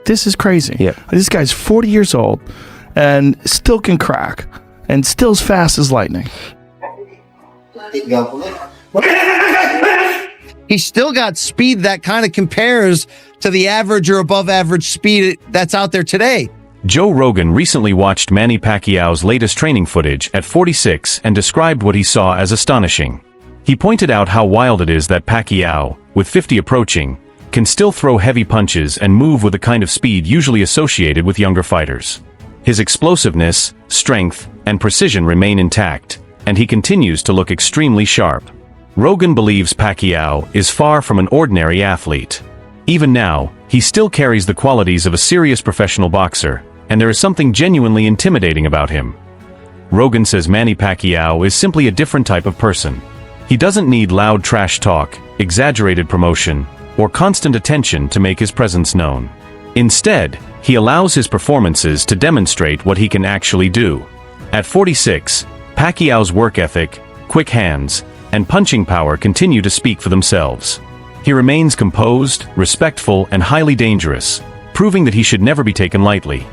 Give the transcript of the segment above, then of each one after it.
this is crazy. Yeah. This guy's 40 years old and still can crack and still as fast as lightning. He's still got speed that kind of compares to the average or above average speed that's out there today. Joe Rogan recently watched Manny Pacquiao's latest training footage at 46 and described what he saw as astonishing. He pointed out how wild it is that Pacquiao, with 50 approaching, can still throw heavy punches and move with the kind of speed usually associated with younger fighters. His explosiveness, strength, and precision remain intact, and he continues to look extremely sharp. Rogan believes Pacquiao is far from an ordinary athlete. Even now, he still carries the qualities of a serious professional boxer, and there is something genuinely intimidating about him. Rogan says Manny Pacquiao is simply a different type of person. He doesn't need loud trash talk, exaggerated promotion, or constant attention to make his presence known. Instead, he allows his performances to demonstrate what he can actually do. At 46, Pacquiao's work ethic, quick hands, and punching power continue to speak for themselves. He remains composed, respectful, and highly dangerous, proving that he should never be taken lightly.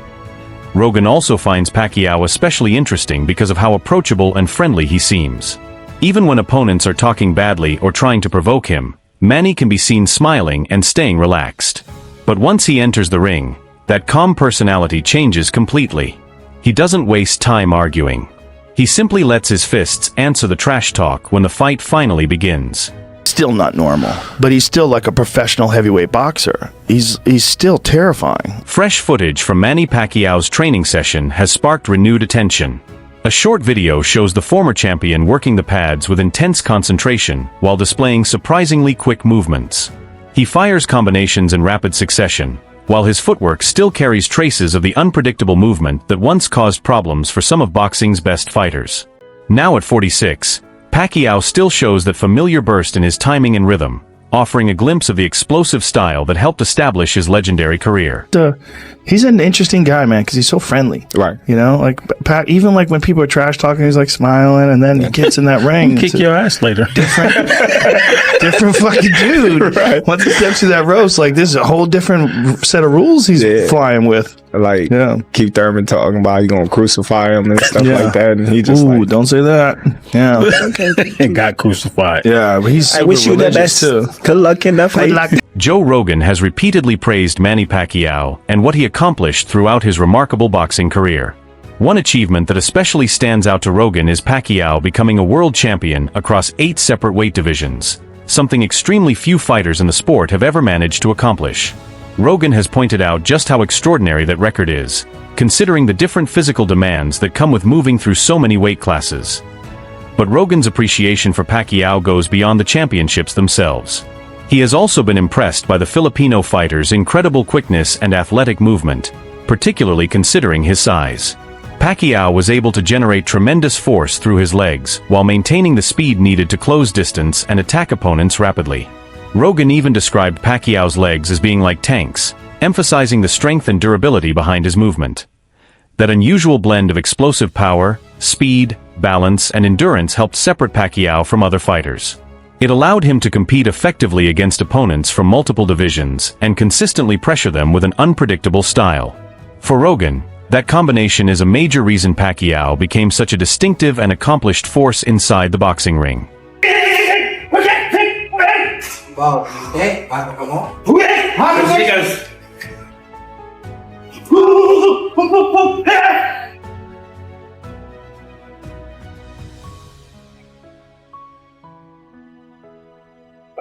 Rogan also finds Pacquiao especially interesting because of how approachable and friendly he seems. Even when opponents are talking badly or trying to provoke him, Manny can be seen smiling and staying relaxed. But once he enters the ring, that calm personality changes completely. He doesn't waste time arguing. He simply lets his fists answer the trash talk when the fight finally begins. Still not normal, but he's still like a professional heavyweight boxer. He's still terrifying. Fresh footage from Manny Pacquiao's training session has sparked renewed attention. A short video shows the former champion working the pads with intense concentration while displaying surprisingly quick movements. He fires combinations in rapid succession, while his footwork still carries traces of the unpredictable movement that once caused problems for some of boxing's best fighters. Now at 46, Pacquiao still shows that familiar burst in his timing and rhythm, offering a glimpse of the explosive style that helped establish his legendary career. He's an interesting guy, man, because he's so friendly. Right. You know, like Pat, even like when people are trash talking, he's like smiling, and then he gets in that ring. Kick your ass later. Different fucking dude. Right. Once he steps through that ropes, like this is a whole different set of rules he's flying with. Like, Keith Thurman talking about you gonna crucify him and stuff like that, and he just don't say that. Yeah. And got crucified. Yeah, but he's super I wish you the best. too. Good luck in the fight. Joe Rogan has repeatedly praised Manny Pacquiao and what he accomplished throughout his remarkable boxing career. One achievement that especially stands out to Rogan is Pacquiao becoming a world champion across 8 separate weight divisions, something extremely few fighters in the sport have ever managed to accomplish. Rogan has pointed out just how extraordinary that record is, considering the different physical demands that come with moving through so many weight classes. But Rogan's appreciation for Pacquiao goes beyond the championships themselves. He has also been impressed by the Filipino fighter's incredible quickness and athletic movement, particularly considering his size. Pacquiao was able to generate tremendous force through his legs while maintaining the speed needed to close distance and attack opponents rapidly. Rogan even described Pacquiao's legs as being like tanks, emphasizing the strength and durability behind his movement. That unusual blend of explosive power, speed, balance, and endurance helped separate Pacquiao from other fighters. It allowed him to compete effectively against opponents from multiple divisions and consistently pressure them with an unpredictable style. For Rogan, that combination is a major reason Pacquiao became such a distinctive and accomplished force inside the boxing ring.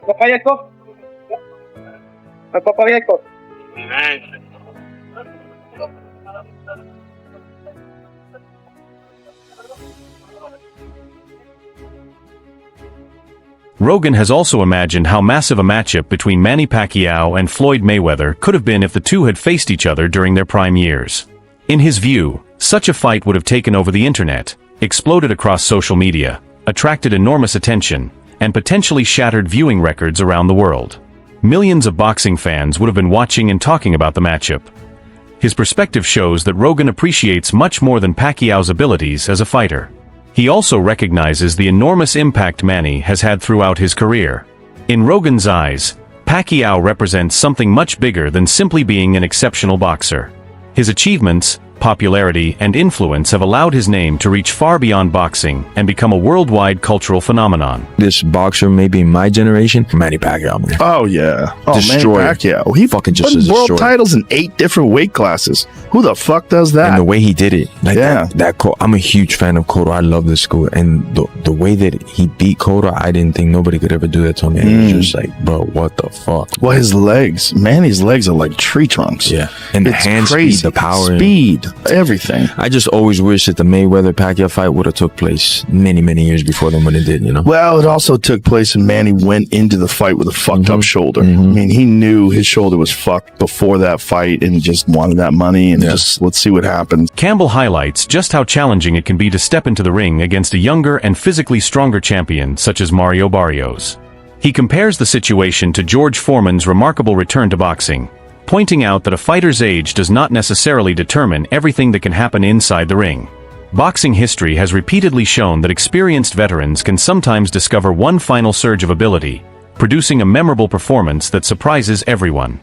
Magpapayag ko. Rogan has also imagined how massive a matchup between Manny Pacquiao and Floyd Mayweather could have been if the two had faced each other during their prime years. In his view, such a fight would have taken over the internet, exploded across social media, attracted enormous attention, and potentially shattered viewing records around the world. Millions of boxing fans would have been watching and talking about the matchup. His perspective shows that Rogan appreciates much more than Pacquiao's abilities as a fighter. He also recognizes the enormous impact Manny has had throughout his career. In Rogan's eyes, Pacquiao represents something much bigger than simply being an exceptional boxer. His achievements, popularity, and influence have allowed his name to reach far beyond boxing and become a worldwide cultural phenomenon. This boxer, maybe in my generation, Manny Pacquiao. Man. Oh yeah, Manny Destroyer. Pacquiao. He Fucking just won a world destroyer. titles in 8 different weight classes. Who the fuck does that? And the way he did it, like Yeah. I'm a huge fan of Cotto. I love this school, and the way that he beat Cotto, I didn't think nobody could ever do that to me. And it was just like, bro, what the fuck? Well, his legs, Manny's legs are like tree trunks. Yeah, and the It's hand crazy. speed, the power, speed, everything. I just always wish that the Mayweather-Pacquiao fight would have took place many years before than when it did, you know? Well, it also took place and Manny went into the fight with a fucked up shoulder. I mean, he knew his shoulder was fucked before that fight and just wanted that money and just let's see what happens. Campbell highlights just how challenging it can be to step into the ring against a younger and physically stronger champion such as Mario Barrios. He compares the situation to George Foreman's remarkable return to boxing, pointing out that a fighter's age does not necessarily determine everything that can happen inside the ring. Boxing history has repeatedly shown that experienced veterans can sometimes discover one final surge of ability, producing a memorable performance that surprises everyone.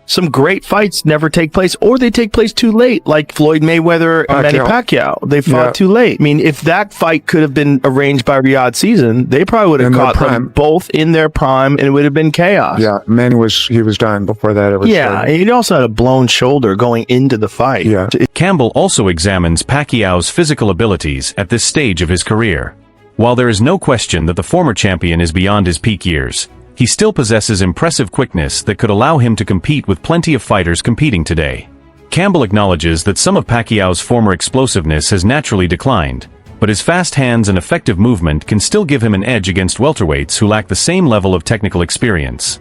Some great fights never take place, or they take place too late, like Floyd Mayweather and Manny Pacquiao. They fought too late. I mean, if that fight could have been arranged by Riyadh Season, they probably would have caught them both in their prime, and it would have been chaos. Yeah, Manny was done before that ever started. And he also had a blown shoulder going into the fight. Yeah. Campbell also examines Pacquiao's physical abilities at this stage of his career. While there is no question that the former champion is beyond his peak years, he still possesses impressive quickness that could allow him to compete with plenty of fighters competing today. Campbell acknowledges that some of Pacquiao's former explosiveness has naturally declined, but his fast hands and effective movement can still give him an edge against welterweights who lack the same level of technical experience.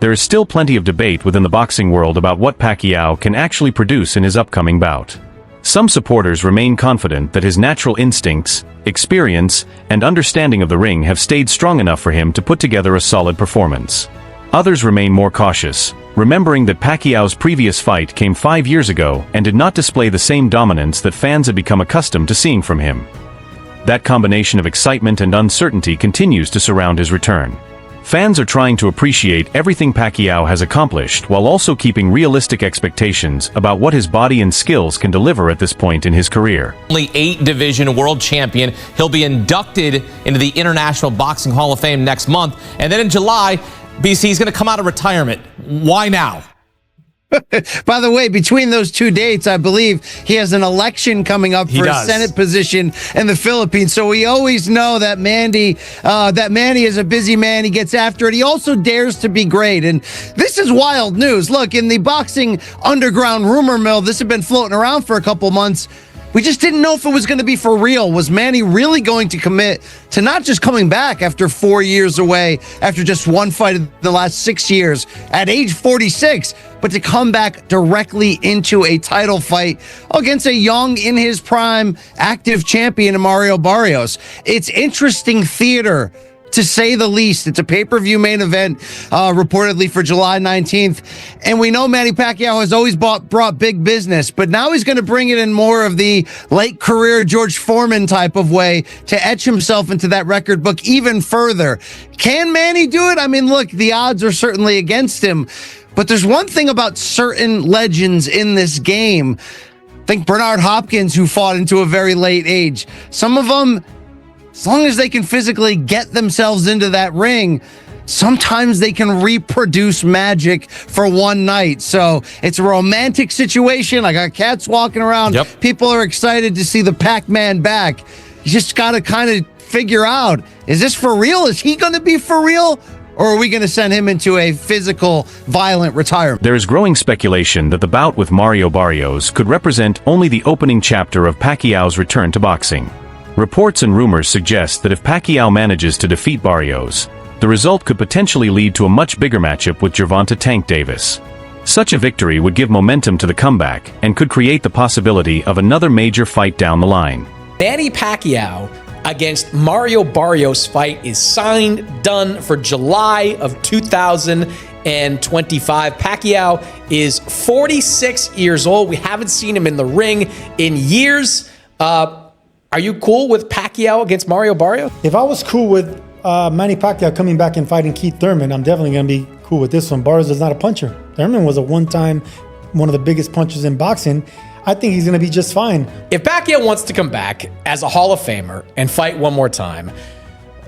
There is still plenty of debate within the boxing world about what Pacquiao can actually produce in his upcoming bout. Some supporters remain confident that his natural instincts, experience, and understanding of the ring have stayed strong enough for him to put together a solid performance. Others remain more cautious, remembering that Pacquiao's previous fight came 5 years ago and did not display the same dominance that fans had become accustomed to seeing from him. That combination of excitement and uncertainty continues to surround his return. Fans are trying to appreciate everything Pacquiao has accomplished while also keeping realistic expectations about what his body and skills can deliver at this point in his career. Only 8-division world champion. He'll be inducted into the International Boxing Hall of Fame next month. And then in July, BC is going to come out of retirement. Why now? By the way, between those two dates, I believe he has an election coming up for a Senate position in the Philippines. So we always know that Manny is a busy man. He gets after it. He also dares to be great. And this is wild news. Look, in the boxing underground rumor mill, this had been floating around for a couple months. We just didn't know if it was going to be for real. Was Manny really going to commit to not just coming back after 4 years away, after just one fight in the last 6 years, at age 46, but to come back directly into a title fight against a young, in his prime, active champion, Mario Barrios? It's interesting theater, to say the least. It's a pay-per-view main event, reportedly for July 19th. And we know Manny Pacquiao has always brought big business, but now he's going to bring it in more of the late career George Foreman type of way to etch himself into that record book even further. Can Manny do it? I mean, look, the odds are certainly against him, but there's one thing about certain legends in this game. Think Bernard Hopkins, who fought into a very late age. Some of them, as long as they can physically get themselves into that ring, sometimes they can reproduce magic for one night. So it's a romantic situation. I got cats walking around. Yep. People are excited to see the Pac-Man back. You just got to kind of figure out, is this for real? Is he going to be for real? Or are we going to send him into a physical, violent retirement? There is growing speculation that the bout with Mario Barrios could represent only the opening chapter of Pacquiao's return to boxing. Reports and rumors suggest that if Pacquiao manages to defeat Barrios, the result could potentially lead to a much bigger matchup with Gervonta Tank Davis. Such a victory would give momentum to the comeback and could create the possibility of another major fight down the line. Manny Pacquiao against Mario Barrios fight is signed, done for July of 2025. Pacquiao is 46 years old. We haven't seen him in the ring in years. Are you cool with Pacquiao against Mario Barrios? If I was cool with Manny Pacquiao coming back and fighting Keith Thurman, I'm definitely going to be cool with this one. Barrios is not a puncher. Thurman was one of the biggest punchers in boxing. I think he's going to be just fine. If Pacquiao wants to come back as a Hall of Famer and fight one more time,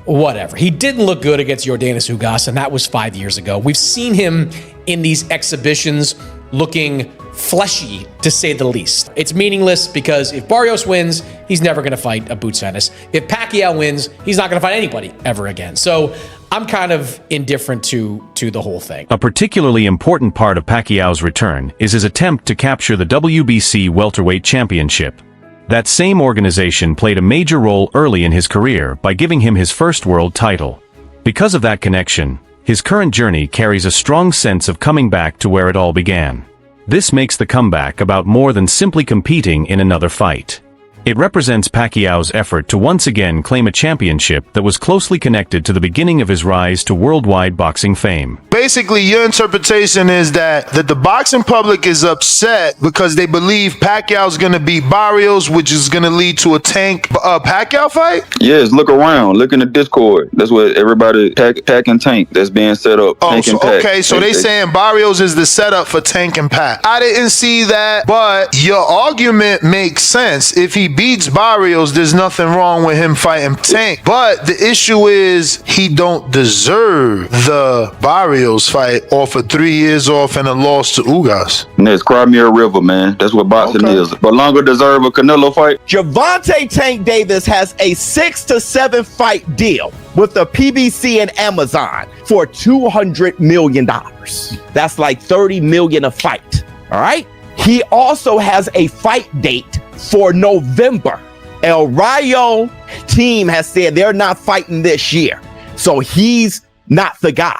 whatever. He didn't look good against Yordenis Ugas, and that was 5 years ago. We've seen him in these exhibitions looking fleshy, to say the least. It's meaningless because if Barrios wins, he's never going to fight a Boots Ennis. If Pacquiao wins, he's not going to fight anybody ever again. So I'm kind of indifferent to the whole thing. A particularly important part of Pacquiao's return is his attempt to capture the WBC welterweight championship. That same organization played a major role early in his career by giving him his first world title. Because of that connection, his current journey carries a strong sense of coming back to where it all began. This makes the comeback about more than simply competing in another fight. It represents Pacquiao's effort to once again claim a championship that was closely connected to the beginning of his rise to worldwide boxing fame. Basically, your interpretation is that the boxing public is upset because they believe Pacquiao's going to beat Barrios, which is going to lead to a Tank Pacquiao fight? Yes, look around. Look in the Discord. That's what everybody, Pac and Tank, that's being set up. Oh, Tank so, and Pac. okay, so they saying Barrios is the setup for Tank and Pac. I didn't see that, but your argument makes sense. If he beats Barrios, there's nothing wrong with him fighting Tank. But the issue is he don't deserve the Barrios fight off of 3 years off and a loss to Ugas. Next, Crimea River, man. That's what boxing is. But longer deserve a Canelo fight. Gervonta Tank Davis has a 6 to 7 fight deal with the PBC and Amazon for $200 million. That's like $30 million a fight. All right. He also has a fight date for November. El Rayo team has said they're not fighting this year. So he's not the guy.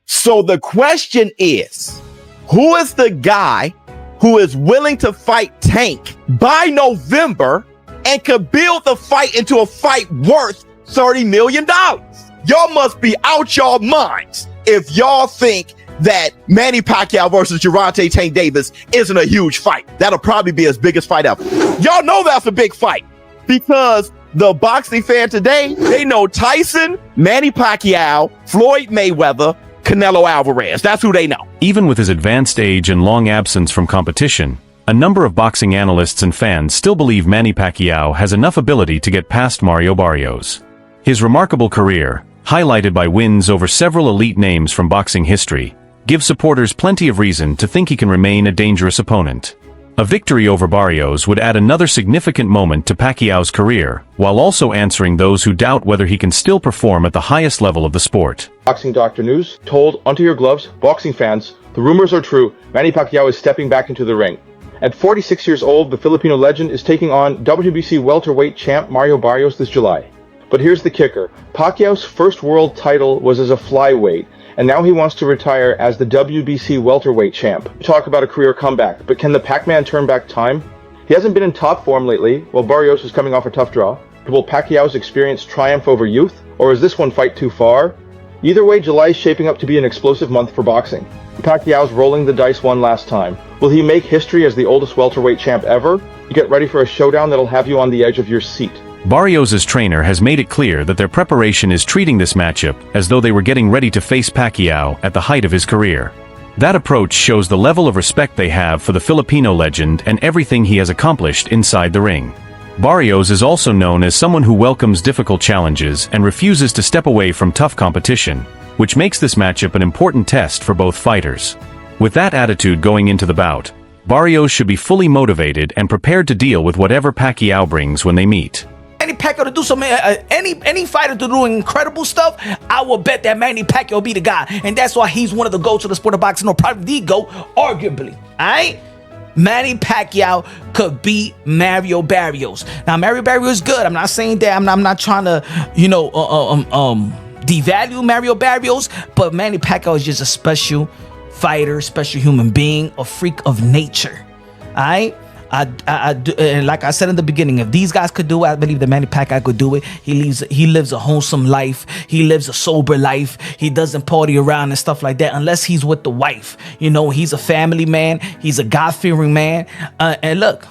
So the question is, who is the guy who is willing to fight Tank by November and could build the fight into a fight worth $30 million? Y'all must be out y'all minds if y'all think that Manny Pacquiao versus Gervonta Tank Davis isn't a huge fight. That'll probably be his biggest fight ever. Y'all know that's a big fight because the boxing fan today, they know Tyson, Manny Pacquiao, Floyd Mayweather, Canelo Alvarez. That's who they know. Even with his advanced age and long absence from competition, a number of boxing analysts and fans still believe Manny Pacquiao has enough ability to get past Mario Barrios. His remarkable career, highlighted by wins over several elite names from boxing history, gives supporters plenty of reason to think he can remain a dangerous opponent. A victory over Barrios would add another significant moment to Pacquiao's career, while also answering those who doubt whether he can still perform at the highest level of the sport. Boxing Doctor News told onto your gloves, boxing fans, the rumors are true. Manny Pacquiao is stepping back into the ring. At 46 years old, the Filipino legend is taking on WBC welterweight champ Mario Barrios this July. But here's the kicker. Pacquiao's first world title was as a flyweight, and now he wants to retire as the WBC welterweight champ. Talk about a career comeback, but can the Pac-Man turn back time? He hasn't been in top form lately, while Barrios is coming off a tough draw. Will Pacquiao's experience triumph over youth, or is this one fight too far? Either way, July is shaping up to be an explosive month for boxing. Pacquiao's rolling the dice one last time. Will he make history as the oldest welterweight champ ever? You get ready for a showdown that'll have you on the edge of your seat. Barrios' trainer has made it clear that their preparation is treating this matchup as though they were getting ready to face Pacquiao at the height of his career. That approach shows the level of respect they have for the Filipino legend and everything he has accomplished inside the ring. Barrios is also known as someone who welcomes difficult challenges and refuses to step away from tough competition, which makes this matchup an important test for both fighters. With that attitude going into the bout, Barrios should be fully motivated and prepared to deal with whatever Pacquiao brings when they meet. Manny Pacquiao to do some any fighter to do incredible stuff, I will bet that Manny Pacquiao will be the guy, and that's why he's one of the GOATs of the sport of boxing, or probably the GOAT, arguably. All right, Manny Pacquiao could beat Mario Barrios. Now Mario Barrios is good. I'm not saying that. I'm not trying to devalue Mario Barrios, but Manny Pacquiao is just a special fighter, special human being, a freak of nature. All right. I do, and like I said in the beginning, if these guys could do it, I believe that Manny Pacquiao could do it. He lives a wholesome life. He lives a sober life. He doesn't party around and stuff like that unless he's with the wife. You know, he's a family man. He's a God-fearing man. And look,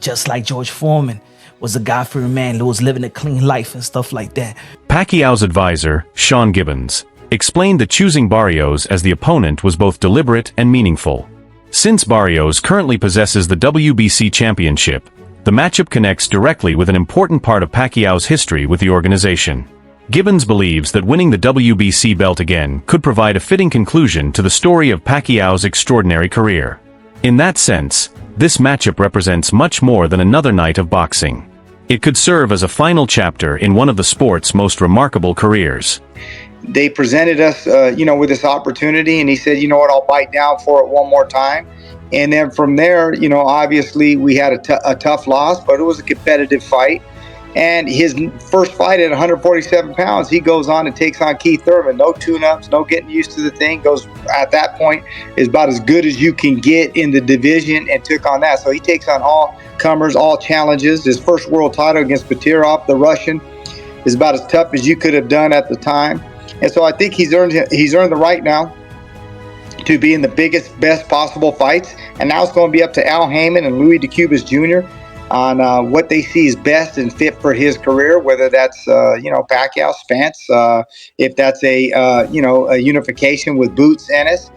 just like George Foreman was a God-fearing man who was living a clean life and stuff like that. Pacquiao's advisor, Sean Gibbons, explained that choosing Barrios as the opponent was both deliberate and meaningful. Since Barrios currently possesses the WBC championship, the matchup connects directly with an important part of Pacquiao's history with the organization. Gibbons believes that winning the WBC belt again could provide a fitting conclusion to the story of Pacquiao's extraordinary career. In that sense, this matchup represents much more than another night of boxing. It could serve as a final chapter in one of the sport's most remarkable careers. They presented us, with this opportunity, and he said, you know what, I'll bite down for it one more time. And then from there, obviously we had a tough loss, but it was a competitive fight. And his first fight at 147 pounds, he goes on and takes on Keith Thurman. No tune-ups, no getting used to the thing. Goes at that point is about as good as you can get in the division, and took on that. So he takes on all comers, all challenges. His first world title against Petirov, the Russian, is about as tough as you could have done at the time. And so I think he's earned the right now to be in the biggest, best possible fights. And now it's going to be up to Al Heyman and Louis DeCubas Jr. on what they see is best and fit for his career, whether that's, Pacquiao, Spence, if that's a unification with Boots Ennis.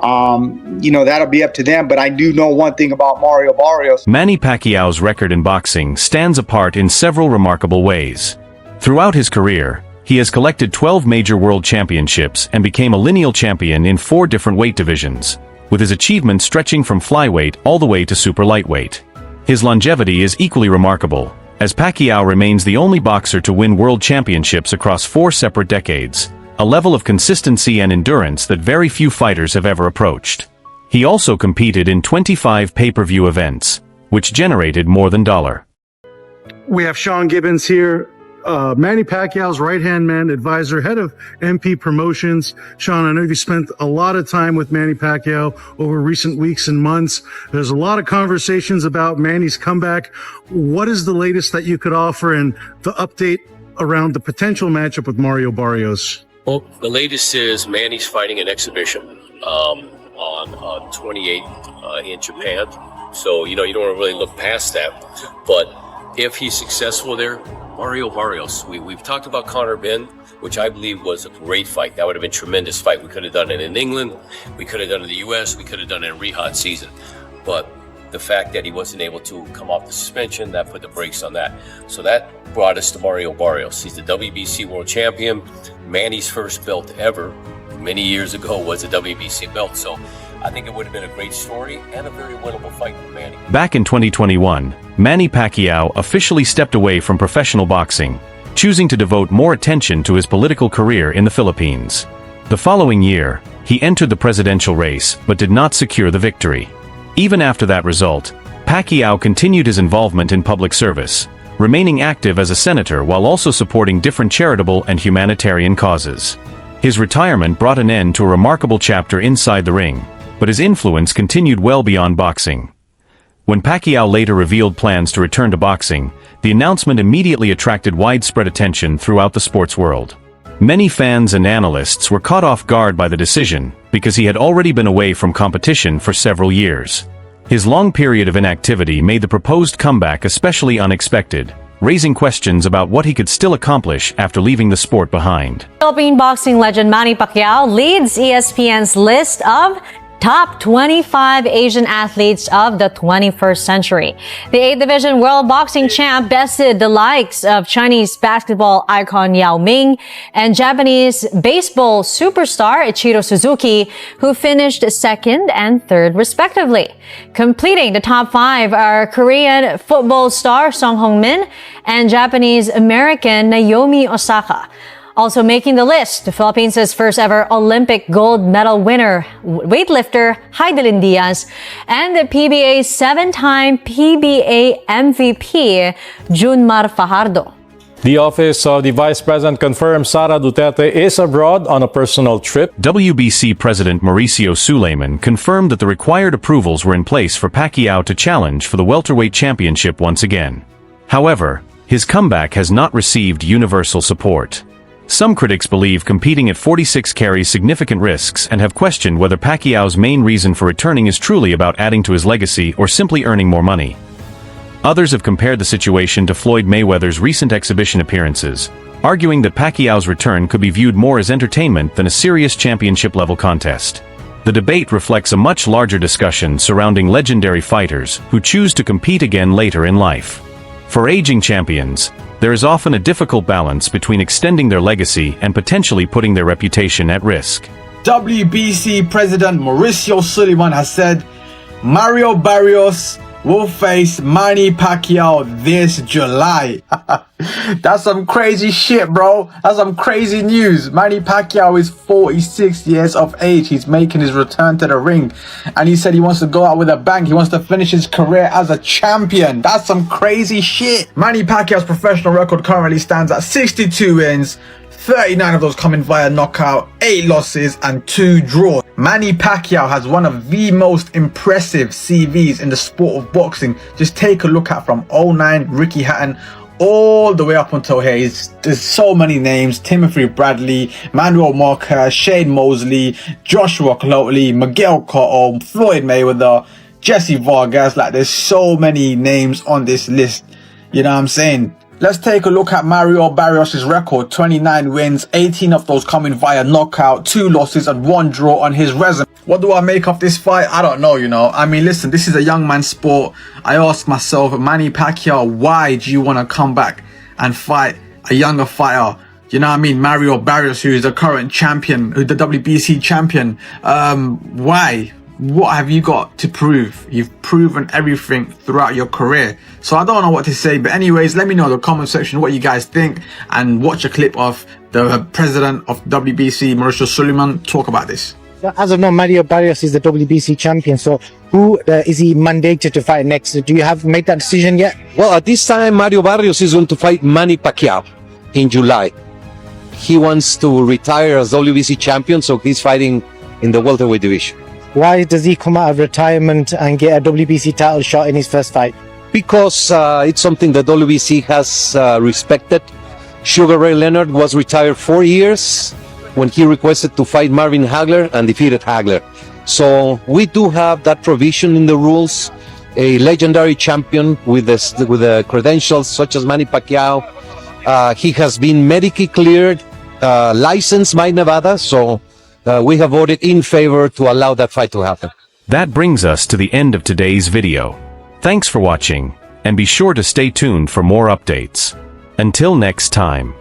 That'll be up to them. But I do know one thing about Mario Barrios. Manny Pacquiao's record in boxing stands apart in several remarkable ways. Throughout his career, he has collected 12 major world championships and became a lineal champion in 4 different weight divisions, with his achievements stretching from flyweight all the way to super lightweight. His longevity is equally remarkable, as Pacquiao remains the only boxer to win world championships across 4 separate decades, a level of consistency and endurance that very few fighters have ever approached. He also competed in 25 pay-per-view events, which generated more than $1. We have Sean Gibbons here, Manny Pacquiao's right-hand man, advisor, head of MP Promotions. Sean, I know you spent a lot of time with Manny Pacquiao over recent weeks and months. There's a lot of conversations about Manny's comeback. What is the latest that you could offer, and the update around the potential matchup with Mario Barrios? Well, the latest is Manny's fighting an exhibition on 28th in Japan. So, you don't want to really look past that. But if he's successful there, Mario Barrios, we've talked about Conor Benn, which I believe was a great fight. That would have been a tremendous fight. We could have done it in England. We could have done it in the U.S. We could have done it in Riyadh season. But the fact that he wasn't able to come off the suspension, that put the brakes on that. So that brought us to Mario Barrios. He's the WBC world champion. Manny's first belt ever, many years ago, was a WBC belt. So I think it would have been a great story and a very winnable fight for Manny. Back in 2021, Manny Pacquiao officially stepped away from professional boxing, choosing to devote more attention to his political career in the Philippines. The following year, he entered the presidential race but did not secure the victory. Even after that result, Pacquiao continued his involvement in public service, remaining active as a senator while also supporting different charitable and humanitarian causes. His retirement brought an end to a remarkable chapter inside the ring, but his influence continued well beyond boxing. When Pacquiao later revealed plans to return to boxing, the announcement immediately attracted widespread attention throughout the sports world. Many fans and analysts were caught off guard by the decision, because he had already been away from competition for several years. His long period of inactivity made the proposed comeback especially unexpected, raising questions about what he could still accomplish after leaving the sport behind. Philippine boxing legend Manny Pacquiao leads ESPN's list of top 25 Asian athletes of the 21st century. The 8th Division World Boxing Champ bested the likes of Chinese basketball icon Yao Ming and Japanese baseball superstar Ichiro Suzuki, who finished second and third respectively. Completing the top 5 are Korean football star Song Hong-min and Japanese-American Naomi Osaka. Also making the list, the Philippines' first ever Olympic gold medal winner, weightlifter Heidelin Diaz, and the PBA's 7-time PBA MVP, Junmar Fajardo. The office of the Vice President confirms Sara Duterte is abroad on a personal trip. WBC President Mauricio Suleiman confirmed that the required approvals were in place for Pacquiao to challenge for the welterweight championship once again. However, his comeback has not received universal support. Some critics believe competing at 46 carries significant risks and have questioned whether Pacquiao's main reason for returning is truly about adding to his legacy or simply earning more money. Others have compared the situation to Floyd Mayweather's recent exhibition appearances, arguing that Pacquiao's return could be viewed more as entertainment than a serious championship-level contest. The debate reflects a much larger discussion surrounding legendary fighters who choose to compete again later in life. For aging champions, there is often a difficult balance between extending their legacy and potentially putting their reputation at risk. WBC President Mauricio Suleiman has said Mario Barrios will face Manny Pacquiao this July. That's some crazy shit, bro. That's some crazy news. Manny Pacquiao is 46 years of age. He's making his return to the ring. And he said he wants to go out with a bang. He wants to finish his career as a champion. That's some crazy shit. Manny Pacquiao's professional record currently stands at 62 wins. 39 of those coming via knockout, 8 losses and 2 draws. Manny Pacquiao has one of the most impressive CVs in the sport of boxing. Just take a look at from 09, Ricky Hatton, all the way up until here. There's so many names: Timothy Bradley, Manuel Marquez, Shane Mosley, Joshua Cloteley, Miguel Cotto, Floyd Mayweather, Jesse Vargas. Like, there's so many names on this list. You know what I'm saying? Let's take a look at Mario Barrios' record. 29 wins, 18 of those coming via knockout, 2 losses and 1 draw on his resume. What do I make of this fight? I don't know, you know. I mean, listen, this is a young man's sport. I ask myself, Manny Pacquiao, why do you want to come back and fight a younger fighter? You know what I mean? Mario Barrios, who is the current champion, who's the WBC champion. Why? What have you got to prove? You've proven everything throughout your career. So I don't know what to say. But anyways, let me know in the comment section what you guys think. And watch a clip of the president of WBC, Mauricio Suleiman, talk about this. As of now, Mario Barrios is the WBC champion. So who is he mandated to fight next? Do you have made that decision yet? Well, at this time, Mario Barrios is going to fight Manny Pacquiao in July. He wants to retire as WBC champion, so he's fighting in the welterweight division. Why does he come out of retirement and get a WBC title shot in his first fight? Because it's something that WBC has respected. Sugar Ray Leonard was retired 4 years when he requested to fight Marvin Hagler and defeated Hagler. So we do have that provision in the rules. A legendary champion with the credentials such as Manny Pacquiao. He has been medically cleared, licensed by Nevada, so we have voted in favor to allow that fight to happen. That brings us to the end of today's video. Thanks for watching, and be sure to stay tuned for more updates. Until next time.